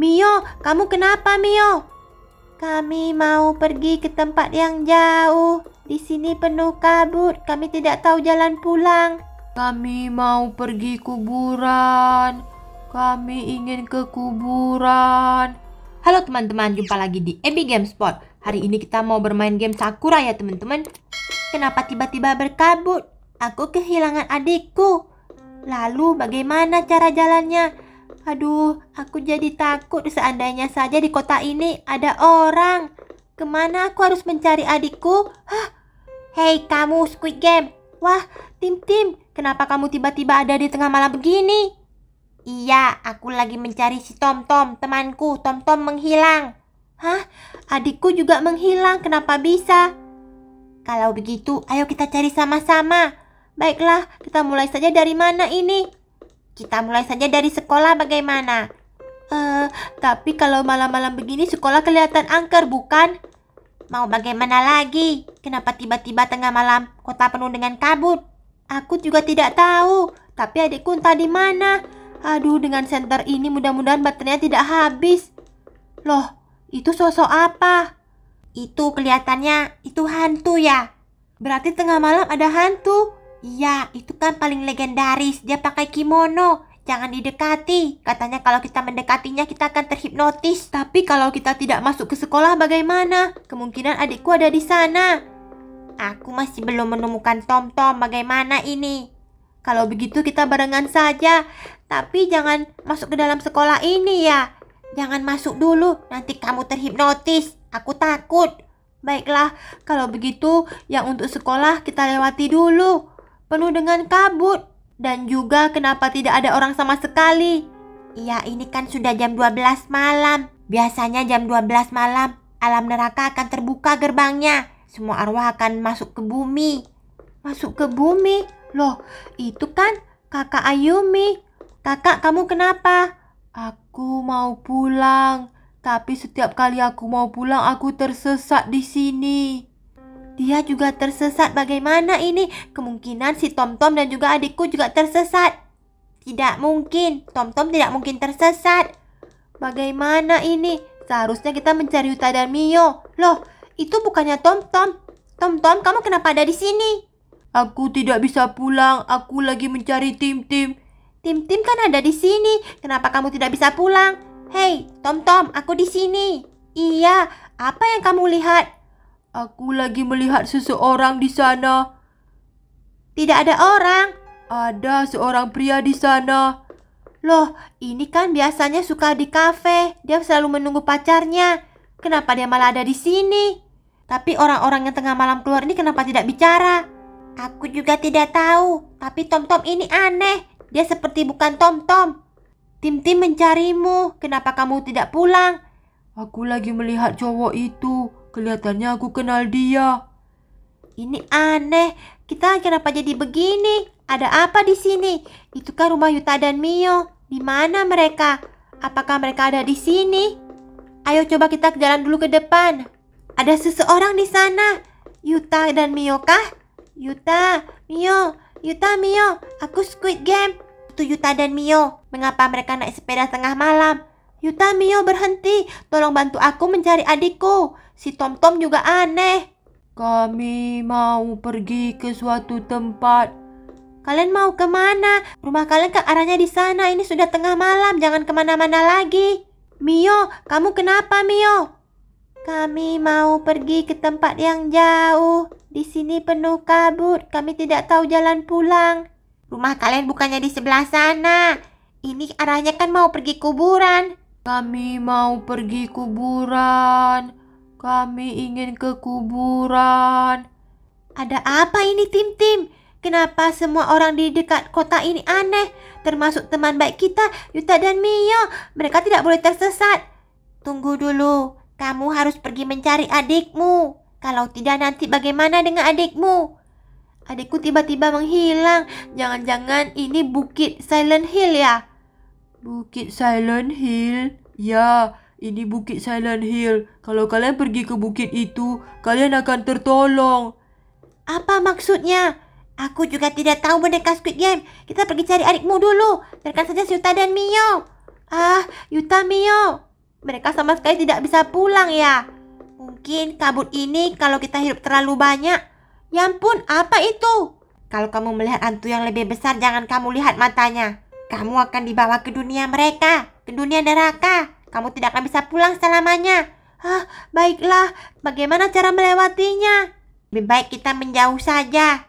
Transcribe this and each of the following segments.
Mio, kamu kenapa Mio? Kami mau pergi ke tempat yang jauh. Di sini penuh kabut, kami tidak tahu jalan pulang. Kami mau pergi kuburan. Kami ingin ke kuburan. Halo teman-teman, jumpa lagi di Abby Gamespot. Hari ini kita mau bermain game Sakura ya teman-teman. Kenapa tiba-tiba berkabut? Aku kehilangan adikku. Lalu bagaimana cara jalannya? Aduh, aku jadi takut seandainya saja di kota ini ada orang. Kemana aku harus mencari adikku? Hah? Hei kamu Squid Game. Wah, Tim, kenapa kamu tiba-tiba ada di tengah malam begini? Iya, aku lagi mencari si Tom-Tom, temanku. Tom-Tom menghilang. Hah? Adikku juga menghilang, kenapa bisa? Kalau begitu, ayo kita cari sama-sama. Baiklah, kita mulai saja dari mana ini? Kita mulai saja dari sekolah bagaimana? Tapi kalau malam-malam begini sekolah kelihatan angker, bukan? Mau bagaimana lagi? Kenapa tiba-tiba tengah malam kota penuh dengan kabut? Aku juga tidak tahu, tapi adikku entah di mana. Aduh, dengan senter ini mudah-mudahan baterainya tidak habis. Loh, itu sosok apa? Itu kelihatannya, itu hantu ya? Berarti tengah malam ada hantu? Iya, itu kan paling legendaris. Dia pakai kimono. Jangan didekati. Katanya kalau kita mendekatinya kita akan terhipnotis. Tapi kalau kita tidak masuk ke sekolah bagaimana? Kemungkinan adikku ada di sana. Aku masih belum menemukan Tom-Tom. Bagaimana ini? Kalau begitu kita barengan saja. Tapi jangan masuk ke dalam sekolah ini ya. Jangan masuk dulu. Nanti kamu terhipnotis. Aku takut. Baiklah, kalau begitu yang untuk sekolah kita lewati dulu. Penuh dengan kabut. Dan juga kenapa tidak ada orang sama sekali? Iya, ini kan sudah jam 12 malam. Biasanya jam 12 malam alam neraka akan terbuka gerbangnya. Semua arwah akan masuk ke bumi. Masuk ke bumi? Loh, itu kan kakak Ayumi. Kakak, kamu kenapa? Aku mau pulang. Tapi setiap kali aku mau pulang aku tersesat di sini. Dia juga tersesat. Bagaimana ini? Kemungkinan si Tom-Tom dan juga adikku juga tersesat. Tidak mungkin. Tom-Tom tidak mungkin tersesat. Bagaimana ini? Seharusnya kita mencari Yuta dan Mio. Loh, itu bukannya Tom-Tom. Tom-Tom, kamu kenapa ada di sini? Aku tidak bisa pulang. Aku lagi mencari Tim-Tim. Tim-Tim kan ada di sini. Kenapa kamu tidak bisa pulang? Hei, Tom-Tom, aku di sini. Iya, apa yang kamu lihat? Aku lagi melihat seseorang di sana. Tidak ada orang. Ada seorang pria di sana. Loh, ini kan biasanya suka di kafe. Dia selalu menunggu pacarnya. Kenapa dia malah ada di sini? Tapi orang-orang yang tengah malam keluar ini kenapa tidak bicara? Aku juga tidak tahu. Tapi Tom-Tom ini aneh. Dia seperti bukan Tom-Tom. Tim-Tim mencarimu. Kenapa kamu tidak pulang? Aku lagi melihat cowok itu. Kelihatannya aku kenal dia. Ini aneh. Kita kenapa jadi begini? Ada apa di sini? Itu kan rumah Yuta dan Mio. Di mana mereka? Apakah mereka ada di sini? Ayo coba kita jalan dulu ke depan. Ada seseorang di sana. Yuta dan Mio kah? Yuta, Mio. Yuta, Mio. Aku Squid Game. Itu Yuta dan Mio. Mengapa mereka naik sepeda tengah malam? Yuta, Mio, berhenti. Tolong bantu aku mencari adikku. Si Tom-Tom juga aneh. Kami mau pergi ke suatu tempat. Kalian mau kemana? Rumah kalian kan arahnya di sana. Ini sudah tengah malam. Jangan kemana-mana lagi. Mio, kamu kenapa, Mio? Kami mau pergi ke tempat yang jauh. Di sini penuh kabut. Kami tidak tahu jalan pulang. Rumah kalian bukannya di sebelah sana. Ini arahnya kan mau pergi kuburan. Kami mau pergi kuburan. Kami ingin ke kuburan. Ada apa ini Tim-Tim? Kenapa semua orang di dekat kota ini aneh? Termasuk teman baik kita, Yuta dan Mio. Mereka tidak boleh tersesat. Tunggu dulu. Kamu harus pergi mencari adikmu. Kalau tidak nanti bagaimana dengan adikmu? Adikku tiba-tiba menghilang. Jangan-jangan ini Bukit Silent Hill ya? Bukit Silent Hill? Ya, ini Bukit Silent Hill. Kalau kalian pergi ke bukit itu, kalian akan tertolong. Apa maksudnya? Aku juga tidak tahu boneka Squid Game. Kita pergi cari adikmu dulu. Biarkan saja Yuta dan Mio. Ah, Yuta, Mio. Mereka sama sekali tidak bisa pulang ya. Mungkin kabut ini kalau kita hidup terlalu banyak. Ya ampun, apa itu? Kalau kamu melihat hantu yang lebih besar, jangan kamu lihat matanya. Kamu akan dibawa ke dunia mereka, ke dunia neraka. Kamu tidak akan bisa pulang selamanya. Baiklah, bagaimana cara melewatinya? Lebih baik kita menjauh saja.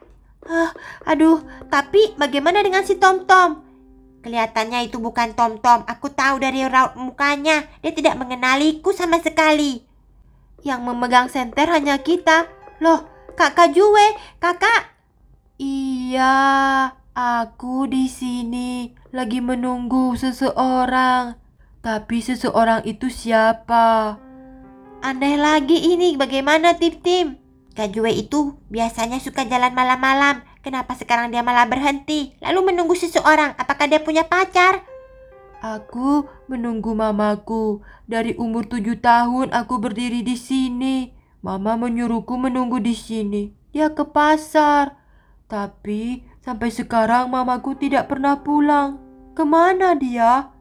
Aduh, tapi bagaimana dengan si Tom-Tom? Kelihatannya itu bukan Tom-Tom. Aku tahu dari raut mukanya. Dia tidak mengenaliku sama sekali. Yang memegang senter hanya kita. Loh, Kakak Jue, kakak. Iya, aku di sini lagi menunggu seseorang. Tapi seseorang itu siapa? Aneh lagi ini, bagaimana Tim-Tim? Kak Jue itu biasanya suka jalan malam-malam. Kenapa sekarang dia malah berhenti? Lalu menunggu seseorang. Apakah dia punya pacar? Aku menunggu mamaku. Dari umur 7 tahun aku berdiri di sini. Mama menyuruhku menunggu di sini. Dia ke pasar. Tapi sampai sekarang mamaku tidak pernah pulang. Kemana dia?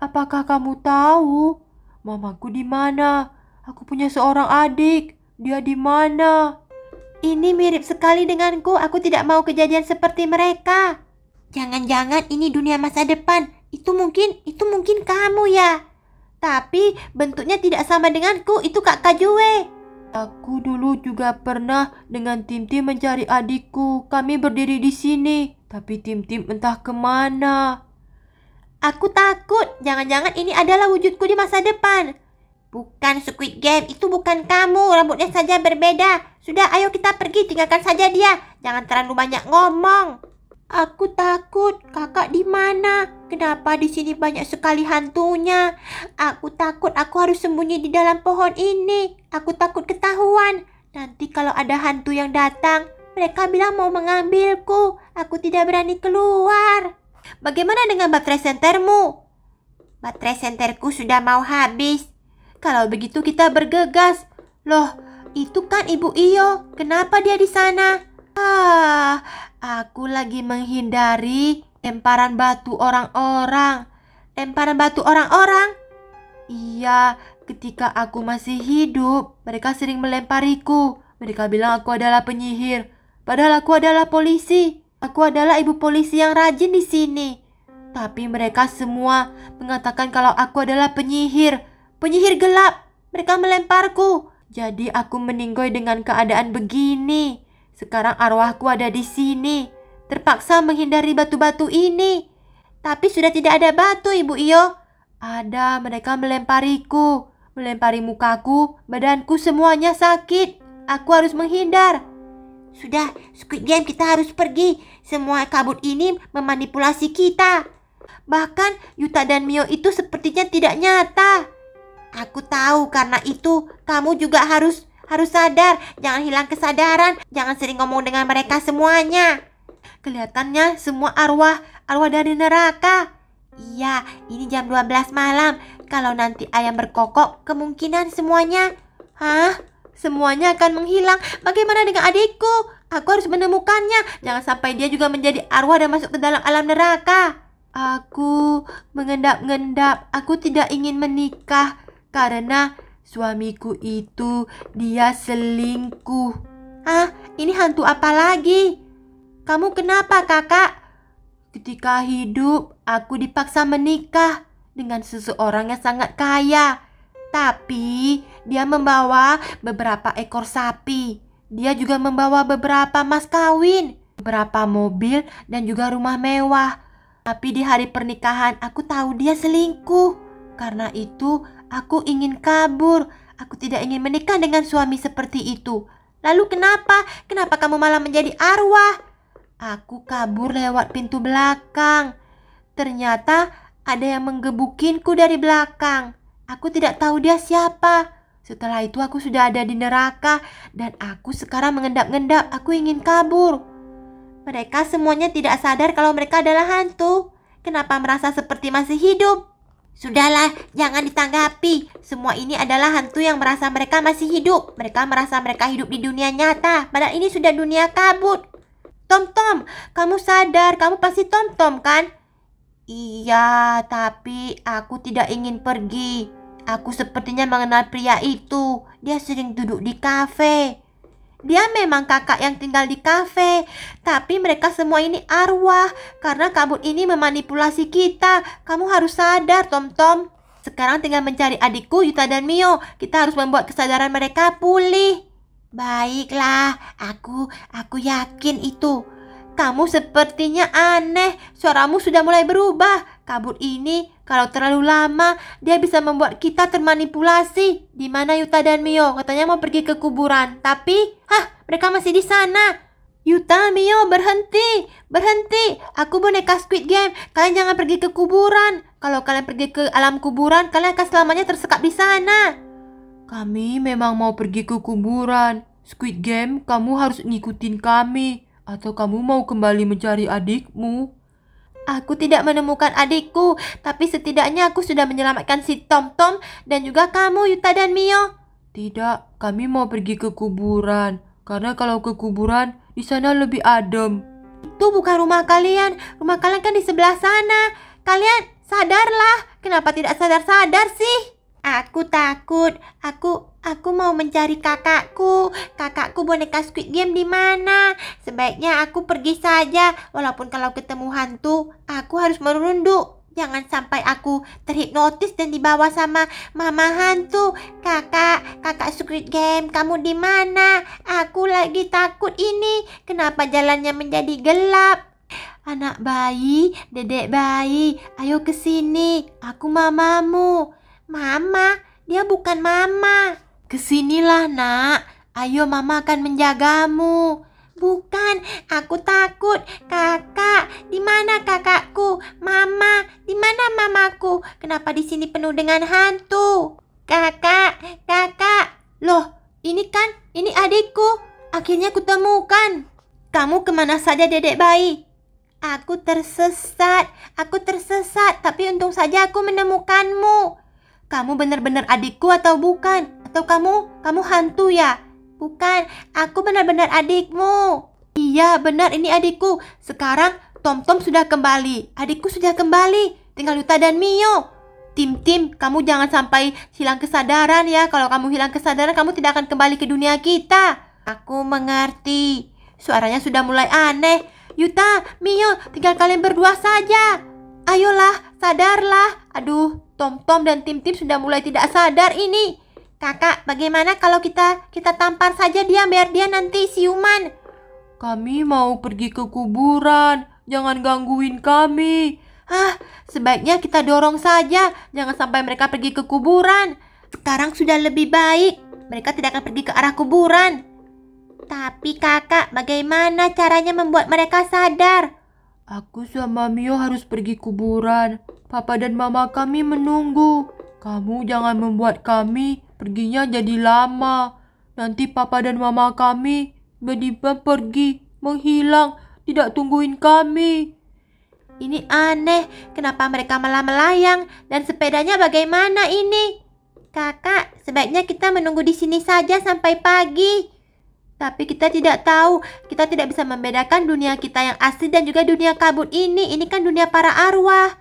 Apakah kamu tahu? Mamaku di mana? Aku punya seorang adik. Dia di mana? Ini mirip sekali denganku. Aku tidak mau kejadian seperti mereka. Jangan-jangan ini dunia masa depan. Itu mungkin kamu ya. Tapi bentuknya tidak sama denganku. Itu Kak Jue. Aku dulu juga pernah dengan Tim-Tim mencari adikku. Kami berdiri di sini. Tapi Tim-Tim entah kemana. Aku takut. Jangan-jangan ini adalah wujudku di masa depan. Bukan Squid Game, itu bukan kamu. Rambutnya saja berbeda. Sudah, ayo kita pergi, tinggalkan saja dia. Jangan terlalu banyak ngomong. Aku takut. Kakak di mana? Kenapa di sini banyak sekali hantunya? Aku takut. Aku harus sembunyi di dalam pohon ini. Aku takut ketahuan. Nanti kalau ada hantu yang datang, mereka bilang mau mengambilku. Aku tidak berani keluar. Bagaimana dengan baterai sentermu? Baterai senterku sudah mau habis. Kalau begitu kita bergegas. Loh, itu kan Ibu Iyo. Kenapa dia di sana? Aku lagi menghindari lemparan batu orang-orang. Lemparan batu orang-orang? Iya, ketika aku masih hidup, mereka sering melempariku. Mereka bilang aku adalah penyihir. Padahal aku adalah polisi. Aku adalah ibu polisi yang rajin di sini. Tapi mereka semua mengatakan kalau aku adalah penyihir. Penyihir gelap. Mereka melemparku. Jadi aku meninggoy dengan keadaan begini. Sekarang arwahku ada di sini. Terpaksa menghindari batu-batu ini. Tapi sudah tidak ada batu, Ibu Iyo. Ada, mereka melempariku. Melempari mukaku, badanku semuanya sakit. Aku harus menghindar. Sudah, Squid Game, kita harus pergi. Semua kabut ini memanipulasi kita. Bahkan Yuta dan Mio itu sepertinya tidak nyata. Aku tahu, karena itu kamu juga harus sadar. Jangan hilang kesadaran. Jangan sering ngomong dengan mereka semuanya. Kelihatannya semua arwah dari neraka. Iya, ini jam 12 malam. Kalau nanti ayam berkokok, kemungkinan semuanya semuanya akan menghilang. Bagaimana dengan adikku? Aku harus menemukannya. Jangan sampai dia juga menjadi arwah dan masuk ke dalam alam neraka. Aku mengendap-endap. Aku tidak ingin menikah. Karena suamiku itu dia selingkuh. Ini hantu apa lagi? Kamu kenapa, Kakak? Ketika hidup, aku dipaksa menikah dengan seseorang yang sangat kaya. Tapi dia membawa beberapa ekor sapi. Dia juga membawa beberapa mas kawin, beberapa mobil, dan juga rumah mewah. Tapi di hari pernikahan aku tahu dia selingkuh. Karena itu aku ingin kabur. Aku tidak ingin menikah dengan suami seperti itu. Lalu kenapa? Kenapa kamu malah menjadi arwah? Aku kabur lewat pintu belakang. Ternyata ada yang menggebukinku dari belakang. Aku tidak tahu dia siapa. Setelah itu aku sudah ada di neraka. Dan aku sekarang mengendap-endap. Aku ingin kabur. Mereka semuanya tidak sadar kalau mereka adalah hantu. Kenapa merasa seperti masih hidup? Sudahlah, jangan ditanggapi. Semua ini adalah hantu yang merasa mereka masih hidup. Mereka merasa mereka hidup di dunia nyata. Padahal ini sudah dunia kabut. Tom-Tom, kamu sadar, kamu pasti Tom-Tom kan? Iya, tapi aku tidak ingin pergi. Aku sepertinya mengenal pria itu. Dia sering duduk di kafe. Dia memang kakak yang tinggal di kafe. Tapi mereka semua ini arwah. Karena kabut ini memanipulasi kita. Kamu harus sadar, Tom-Tom. Sekarang tinggal mencari adikku, Yuta dan Mio. Kita harus membuat kesadaran mereka pulih. Baiklah, aku yakin itu. Kamu sepertinya aneh. Suaramu sudah mulai berubah. Kabut ini kalau terlalu lama dia bisa membuat kita termanipulasi. Di mana Yuta dan Mio? Katanya mau pergi ke kuburan. Tapi, mereka masih di sana. Yuta, Mio, berhenti. Berhenti. Aku boneka Squid Game. Kalian jangan pergi ke kuburan. Kalau kalian pergi ke alam kuburan, kalian akan selamanya tersekap di sana. Kami memang mau pergi ke kuburan. Squid Game, kamu harus ngikutin kami. Atau kamu mau kembali mencari adikmu? Aku tidak menemukan adikku, tapi setidaknya aku sudah menyelamatkan si Tom-Tom dan juga kamu, Yuta dan Mio. Tidak, kami mau pergi ke kuburan. Karena kalau ke kuburan, di sana lebih adem. Itu bukan rumah kalian. Rumah kalian kan di sebelah sana. Kalian sadarlah. Kenapa tidak sadar-sadar sih? Aku takut. Aku mau mencari kakakku. Kakakku boneka Squid Game di mana? Sebaiknya aku pergi saja. Walaupun kalau ketemu hantu, aku harus merunduk. Jangan sampai aku terhipnotis dan dibawa sama mama hantu. Kakak Squid Game, kamu di mana? Aku lagi takut ini. Kenapa jalannya menjadi gelap? Anak bayi, dedek bayi, ayo ke sini. Aku mamamu. Mama, dia bukan mama. Kesinilah nak. Ayo mama akan menjagamu. Bukan, aku takut. Kakak, di mana kakakku? Mama, di mana mamaku? Kenapa di sini penuh dengan hantu? Kakak. Loh, ini adikku. Akhirnya kutemukan. Kamu kemana saja dedek bayi? Aku tersesat, tapi untung saja aku menemukanmu. Kamu benar-benar adikku atau bukan? Atau kamu hantu ya? Bukan, aku benar-benar adikmu. Iya, benar, ini adikku. Sekarang Tom-Tom sudah kembali. Adikku sudah kembali. Tinggal Yuta dan Mio. Tim, kamu jangan sampai hilang kesadaran ya. Kalau kamu hilang kesadaran, kamu tidak akan kembali ke dunia kita. Aku mengerti. Suaranya sudah mulai aneh. Yuta, Mio, tinggal kalian berdua saja. Ayolah, sadarlah. Aduh, Tom-Tom dan tim sudah mulai tidak sadar ini. Kakak, bagaimana kalau kita tampar saja dia biar dia nanti siuman? Kami mau pergi ke kuburan. Jangan gangguin kami. Sebaiknya kita dorong saja. Jangan sampai mereka pergi ke kuburan. Sekarang sudah lebih baik. Mereka tidak akan pergi ke arah kuburan. Tapi kakak, bagaimana caranya membuat mereka sadar? Aku sama Mio harus pergi kuburan. Papa dan mama kami menunggu. Kamu jangan membuat kami perginya jadi lama. Nanti papa dan mama kami tiba-tiba pergi, menghilang, tidak tungguin kami. Ini aneh, kenapa mereka malah melayang? Dan sepedanya bagaimana ini? Kakak, sebaiknya kita menunggu di sini saja sampai pagi. Tapi kita tidak tahu, kita tidak bisa membedakan dunia kita yang asli dan juga dunia kabut ini. Ini kan dunia para arwah.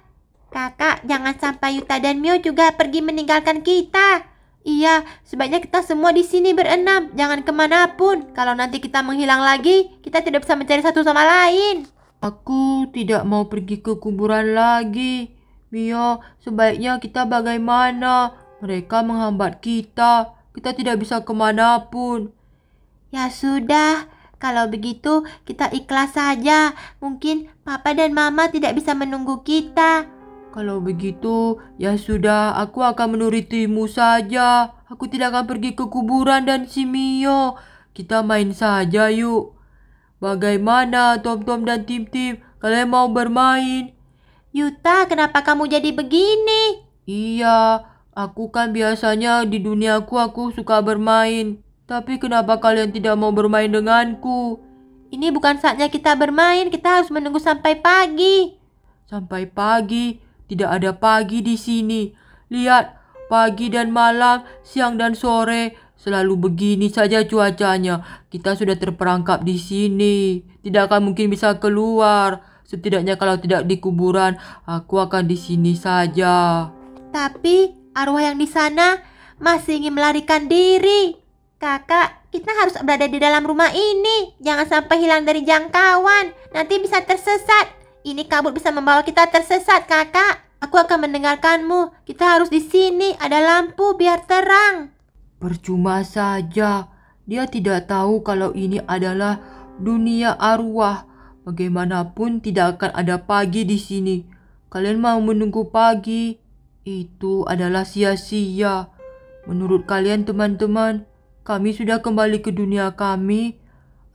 Kakak, jangan sampai Yuta dan Mio juga pergi meninggalkan kita. Iya, sebaiknya kita semua di sini berenam. Jangan kemanapun. Kalau nanti kita menghilang lagi, kita tidak bisa mencari satu sama lain. Aku tidak mau pergi ke kuburan lagi. Mio, sebaiknya kita bagaimana? Mereka menghambat kita. Kita tidak bisa kemanapun. Ya sudah, kalau begitu kita ikhlas saja. Mungkin papa dan mama tidak bisa menunggu kita. Kalau begitu, ya sudah, aku akan menurutimu saja. Aku tidak akan pergi ke kuburan dan si Mio. Kita main saja yuk. Bagaimana Tom-Tom dan Tim? Kalian mau bermain? Yuta, kenapa kamu jadi begini? Iya, aku kan biasanya di duniaku aku suka bermain. Tapi kenapa kalian tidak mau bermain denganku? Ini bukan saatnya kita bermain, kita harus menunggu sampai pagi. Sampai pagi? Tidak ada pagi di sini. Lihat, pagi dan malam, siang dan sore, selalu begini saja cuacanya. Kita sudah terperangkap di sini. Tidak akan mungkin bisa keluar. Setidaknya kalau tidak di kuburan, aku akan di sini saja. Tapi Arwah yang di sana masih ingin melarikan diri. Kakak, kita harus berada di dalam rumah ini. Jangan sampai hilang dari jangkauan. Nanti bisa tersesat. Ini kabut bisa membawa kita tersesat, kakak. Aku akan mendengarkanmu. Kita harus di sini. Ada lampu biar terang. Percuma saja. Dia tidak tahu kalau ini adalah dunia arwah. Bagaimanapun tidak akan ada pagi di sini. Kalian mau menunggu pagi? Itu adalah sia-sia. Menurut kalian teman-teman, kami sudah kembali ke dunia kami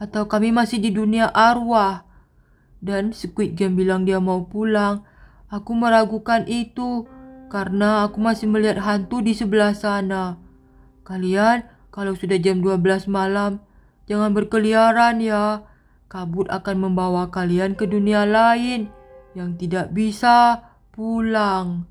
atau kami masih di dunia arwah? Dan Squid Game bilang dia mau pulang. Aku meragukan itu karena aku masih melihat hantu di sebelah sana. Kalian kalau sudah jam 12 malam, jangan berkeliaran ya. Kabut akan membawa kalian ke dunia lain yang tidak bisa pulang.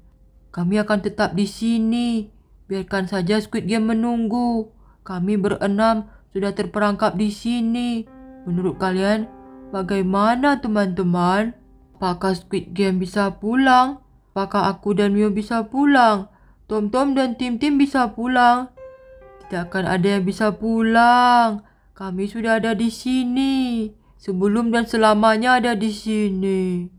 Kami akan tetap di sini. Biarkan saja Squid Game menunggu. Kami berenam sudah terperangkap di sini. Menurut kalian, bagaimana teman-teman? Apakah Squid Game bisa pulang? Apakah aku dan Mio bisa pulang? Tom-Tom dan Tim-Tim bisa pulang? Tidak akan ada yang bisa pulang. Kami sudah ada di sini. Sebelum dan selamanya ada di sini.